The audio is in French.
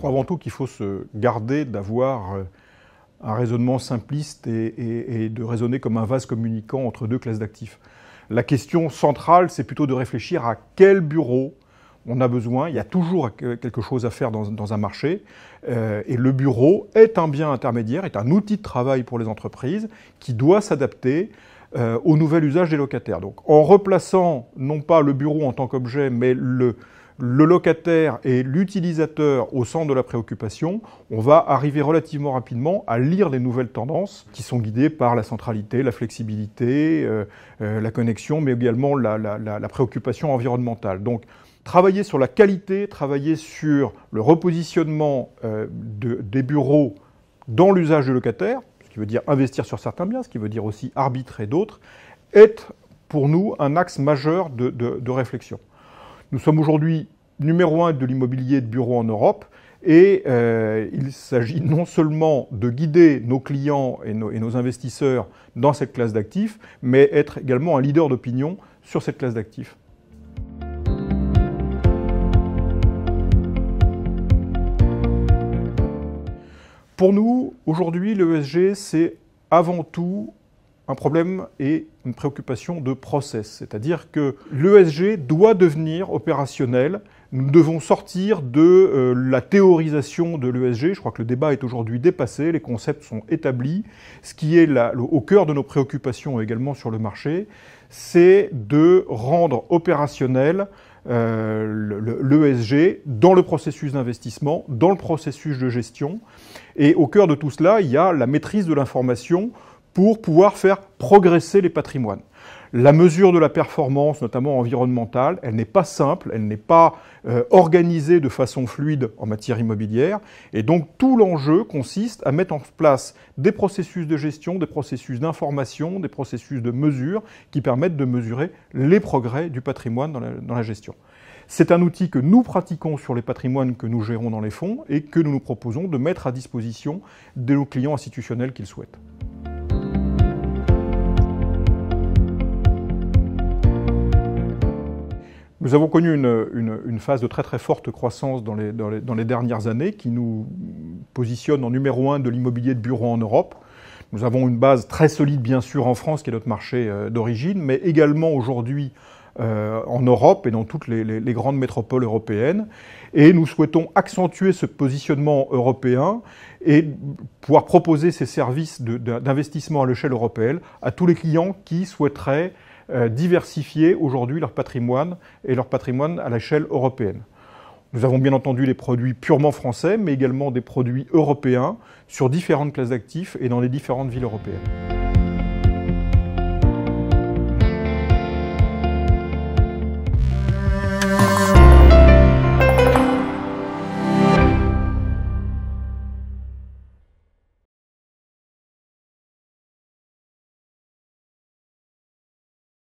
crois avant tout qu'il faut se garder d'avoir un raisonnement simpliste et de raisonner comme un vase communicant entre deux classes d'actifs. La question centrale, c'est plutôt de réfléchir à quel bureau on a besoin. Il y a toujours quelque chose à faire dans un marché. Et le bureau est un bien intermédiaire, est un outil de travail pour les entreprises qui doit s'adapter au nouvel usage des locataires. Donc en replaçant non pas le bureau en tant qu'objet, mais le locataire et l'utilisateur au centre de la préoccupation, on va arriver relativement rapidement à lire les nouvelles tendances qui sont guidées par la centralité, la flexibilité, la connexion, mais également la préoccupation environnementale. Donc, travailler sur la qualité, travailler sur le repositionnement des bureaux dans l'usage du locataire, ce qui veut dire investir sur certains biens, ce qui veut dire aussi arbitrer d'autres, est pour nous un axe majeur de réflexion. Nous sommes aujourd'hui numéro 1 de l'immobilier de bureau en Europe et il s'agit non seulement de guider nos clients et nos investisseurs dans cette classe d'actifs, mais être également un leader d'opinion sur cette classe d'actifs. Pour nous, aujourd'hui, l'ESG, c'est avant tout un problème et une préoccupation de process. C'est-à-dire que l'ESG doit devenir opérationnel. Nous devons sortir de la théorisation de l'ESG. Je crois que le débat est aujourd'hui dépassé, les concepts sont établis. Ce qui est au cœur de nos préoccupations également sur le marché, c'est de rendre opérationnel l'ESG dans le processus d'investissement, dans le processus de gestion. Et au cœur de tout cela, il y a la maîtrise de l'information pour pouvoir faire progresser les patrimoines. La mesure de la performance, notamment environnementale, elle n'est pas simple, elle n'est pas organisée de façon fluide en matière immobilière. Et donc tout l'enjeu consiste à mettre en place des processus de gestion, des processus d'information, des processus de mesure qui permettent de mesurer les progrès du patrimoine dans la gestion. C'est un outil que nous pratiquons sur les patrimoines que nous gérons dans les fonds et que nous nous proposons de mettre à disposition de nos clients institutionnels qui le souhaitent. Nous avons connu une phase de très forte croissance dans les dernières années qui nous positionne en numéro 1 de l'immobilier de bureau en Europe. Nous avons une base très solide bien sûr en France qui est notre marché d'origine, mais également aujourd'hui en Europe et dans toutes les grandes métropoles européennes. Et nous souhaitons accentuer ce positionnement européen et pouvoir proposer ces services d'investissement à l'échelle européenne à tous les clients qui souhaiteraient diversifier aujourd'hui leur patrimoine et leur patrimoine à l'échelle européenne. Nous avons bien entendu des produits purement français, mais également des produits européens sur différentes classes d'actifs et dans les différentes villes européennes.